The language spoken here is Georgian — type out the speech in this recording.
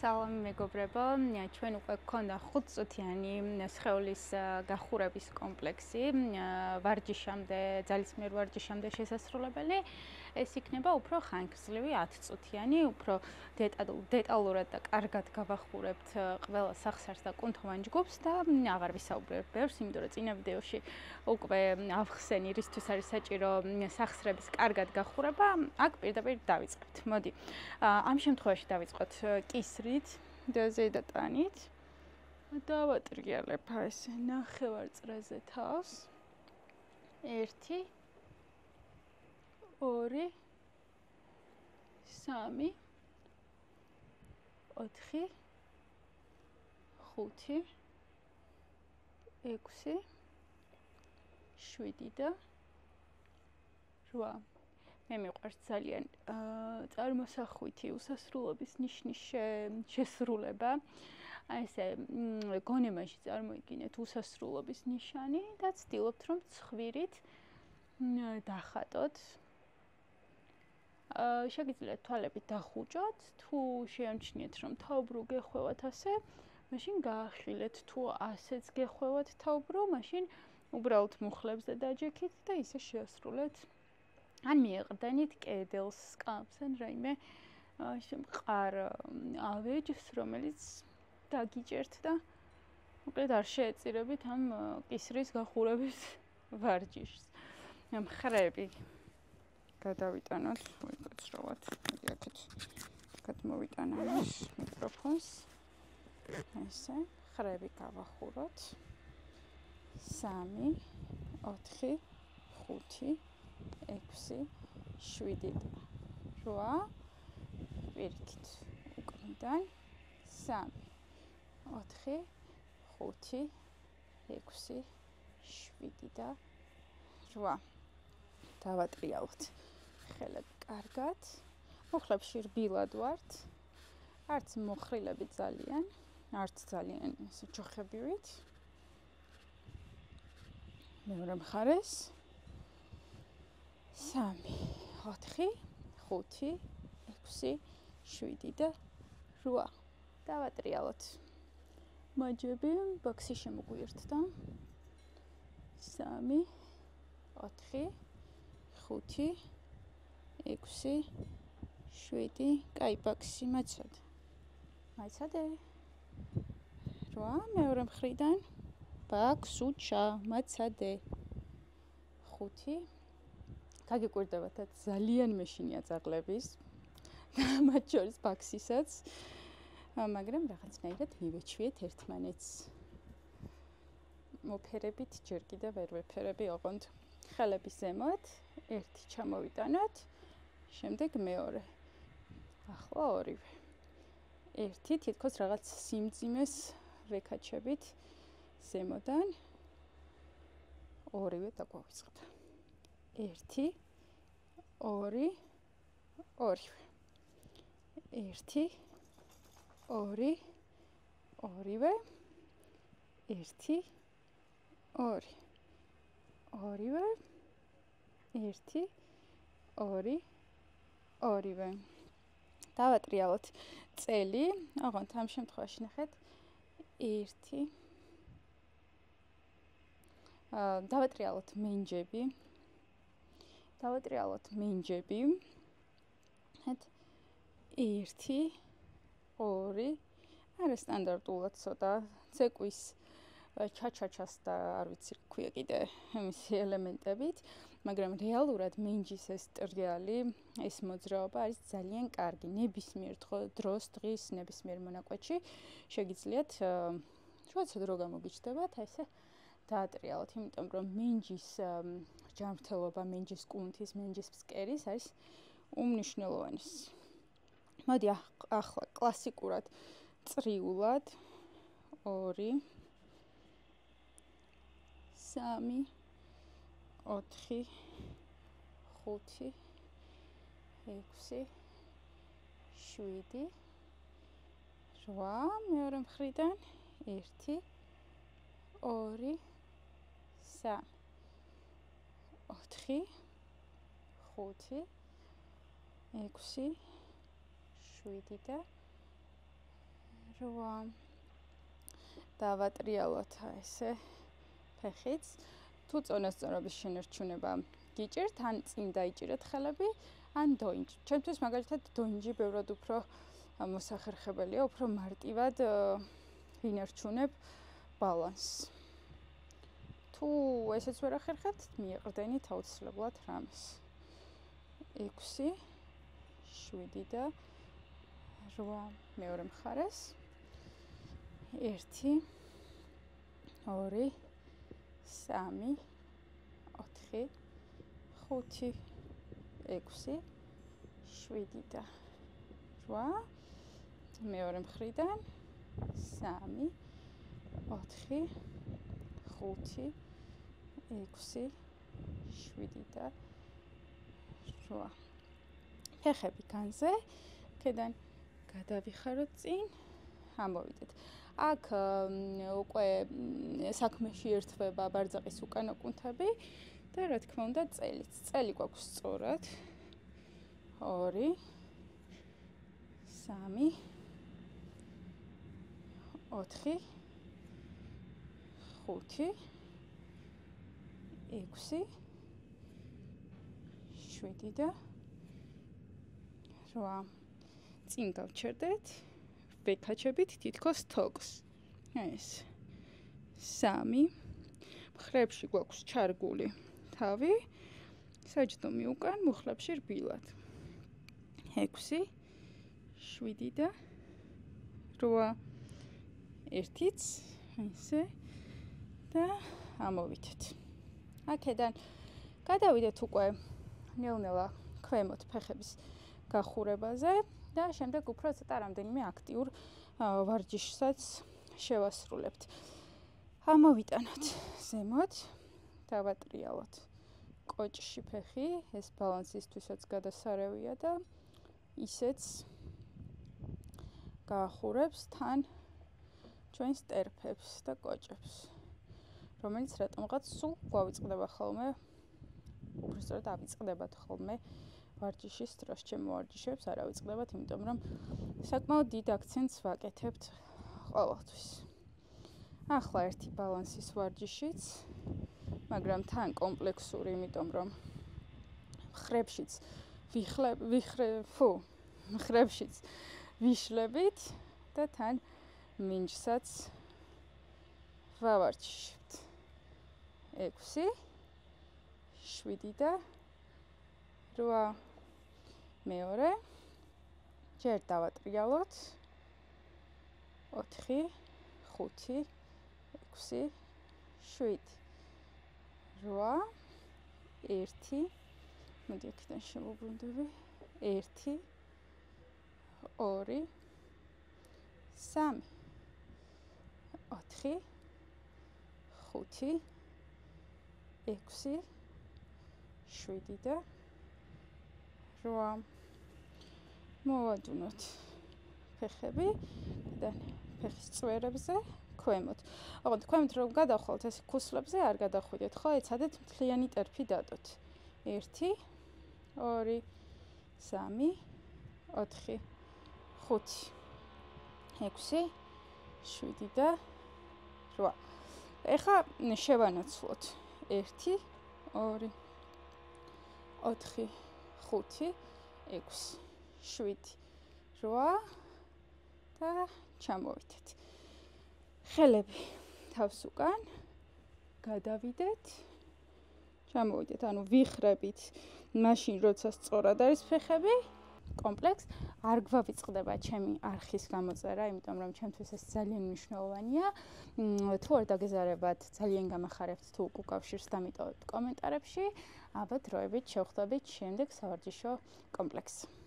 სალამი მეგობრებო, ჩვენ უკვე გქონდა 5 წუთიანი სხეულის გახურების კომპლექსი, ვარჯიშამდე, ძალისმიერ ვარჯიშამდე შესასრულებელი. ეს იქნება უფრო ხანგრძლივი 10 წუთიანი, უფრო დეტალურად და კარგად გავახურებთ ყველა სახსარს და კუნთოვან ჯგუფს და აღარ ვისაუბრებ ბევრს, იმიტომ რომ წინა ვიდეოში უკვე ავხსენი, რისთვის არის საჭირო სახსრების კარგად გახურება, აქ პირდაპირ დავიწყებთ. მოდი, ამ შემთხვევაში დავიწყოთ კისრით და ზედა ტანით. დავატრიალებ ესე ნახევარწრეზე თავს. 1 2 3 4 5 6 7 და 8. მე მიყვარს ძალიან წარმოსახვითი უსასრულობის ნიშნის შესრულება. ესე გონებაში წარმოიდგინეთ უსასრულობის ნიშანი და ცდილობთ რომ ცხვირით დახატოთ. შეგიძლიათ თვალები დახუჭოთ, თუ შეამჩნიეთ რომ თაუბრუ გეხვევათ ასე, მაშინ გაახილეთ, თუ ასეც გეხვევათ თაუბრუ, მაშინ უბრალოდ მუხლებზე დაჯექით და ისე შეასრულეთ. ან მიეყრდენით კედელს, სკამს, ან რაიმე მყარ ავეჯს, რომელიც დაგიჭერთ და მოკლედ არ შეეწირებით ამ კისრის გახურების ვარჯიშს. მხრები გადავიტანოთ, ვიგრძროვოთ. აქეთ გადმოვიტანე ამას მიკროფონს. ესე, მხრები გავახუროთ. 3 4 5 6 7 და 8. პირიქით უკნიდან 3 4 5 6 7 და 8. დავატრიალოთ ხელები კარგად. მუხლებში რბილად ვართ. არც მოხრილები ძალიან, არც ძალიან ესე ჯოხებივით. მეორე მხარეს 3 4 5 6 7 და 8. დავატრიალოთ. მაჯები ბოქსი შემოგვიერთდა. 3 4 5 6 7. კაი ბოქსი მაცადე. მაცადე. 8 მეორე მხრიდან ბოქსუჩა მაცადე. 5 გაგიკვირდებათ ძალიან მეშინია ძაღლების და მათ შორის ბოქსისაც, მაგრამ რაღაცნაირად მივეჩვიეთ ერთმანეთს. მოფერებით ჯერ კიდევ ვერ ვეფერები ოღონდ. ხელები ზემოთ, 1 ჩამოვიტანოთ, შემდეგ მეორე. ახლა ორივე. 1 თითქოს რაღაც სიმძიმეს ვეკაჩებით ზემოდან. ორივე დაგვავიწყდა. 1 2 ორივე. 1 2 ორივე. 1 2 ორივე. 1 2 ორივე. დავატრიალოთ წელი, ოღონდ ამ შემთხვევაში ნახეთ 1 დავატრიალოთ მენჯები. ნახეთ 1 2 არა სტანდარტულად ცოტა ცეკვის ჩაჩაჩას და არ ვიცი რა ქვია კიდე მისი ელემენტებით, მაგრამ რეალურად მენჯის ეს ტრიალი, ეს მოძრაობა არის ძალიან კარგი. ნებისმიერ დროს, დღის ნებისმიერ მონაკვეთში შეგიძლიათ როცა დრო გამოგიჩნდებათ, ესე დაატრიალოთ, იმიტომ რომ მენჯის ჯანმრთელობა, მენჯის კუნთის, მენჯის ფსკერის არის უმნიშვნელოვანი. მოდი ახლა კლასიკურად წრიულად 2 3 4 5 6 7 8 მეორე მხრიდან 1 2 3 4 5 6 7 და 8. რვა დავატრიალოთ ესე ფეხიც. თუ წონასწორობის შენარჩუნება გიჭირთ, ან წინ დაიჭირეთ ხელები, ან დოინჯი. ჩემთვის მაგალითად დოინჯი ბევრად უფრო მოსახერხებელია, უფრო მარტივად ვინარჩუნებ ბალანსს. თუ ესეც ვერ ახერხებთ, მიეყრდენით აუცილებლად რამეს. 6 7 და 8 მეორე მხარეს 1 2 3 4 5 6 7 და 8 მეორე მხრიდან 3 4 5 6 7 და 8 ფეხები განზე, ქედან გადავიხაროთ წინ, ამოვიდეთ. აქ უკვე საქმეში ერთვება ბარძაყის უკანა კუნთები და რა თქმა უნდა წელიც. წელი გვაქვს სწორად. 2 3 4 5 6 7 და 8 წინ გავჩერდეთ ვეკაჩებით თითქოს თოკს. ეს 3 მხრებში გვაქვს ჩარგული თავი, საჯდომი უკან, მუხლებში რბილად. 6 7 და 8 ერთიც ესე და ამოვიდეთ. აქედან გადავიდეთ უკვე ნელ-ნელა ქვემოთ ფეხების გახურებაზე და შემდეგ უფრო ცოტა რამდენიმე აქტიურ ვარჯიშსაც შევასრულებთ. ამოვიტანოთ ზემოთ, დავატრიალოთ კოჭში ფეხი, ეს ბალანსისთვისაც გადასარევია და ისეც გაახურებს თან ჩვენს ტერფებს და კოჭებს, რომელიც რატომღაც სულ გვავიწყდება ხოლმე, უბრალოდ ავიწყდებათ ხოლმე ვარჯიშის დროს, ჩემო ვარჯიშებს არ ავიწყდებათ, იმიტომ რომ საკმაოდ დიდ აქცენტს ვაკეთებთ ყოველთვის. ახლა ერთი ბალანსის ვარჯიშიც, მაგრამ თან კომპლექსური, იმიტომ რომ მხრებშიც ვიშლებით და თან მინჯსაც ვავარჯიშებთ. 6 7 და 8 მეორე ჯერ დავატრიალოთ 4 5 6 7 8 1 მოდი აქედან შევუბრუნდები 1 2 3 4 5 6 7 და 8 მოვადუნოთ ფეხები და ფეხის წვერებზე ქვემოთ. ოღონდ ქვემოთ რომ გადახვალთ ეს ქუსლებზე არ გადახვიდეთ, ხო? ეცადეთ მთლიანი ტერფი დადოთ. 1 2 3 4 5 6 7 და 8. ეხლა შევანაცვლოთ 1 2 4 5 6 7 8 და ჩამოვიდეთ. ხელები თავს უკან გადავიდეთ. ჩამოვიდეთ, ანუ ვიხრებით მაშინ როცა სწორად არის ფეხები. კომპლექს არ გვავიწყდება ჩემი არხის გამოწერა, იმიტომ რომ ჩემთვის ეს ძალიან მნიშვნელოვანია. თუ არ დაგეზარებათ, ძალიან გამახარებთ თუ უკავშირს დამიტოვებთ კომენტარებში. ალბათ დროებით შევხვდებით შემდეგ სავარჯიშო კომპლექსს.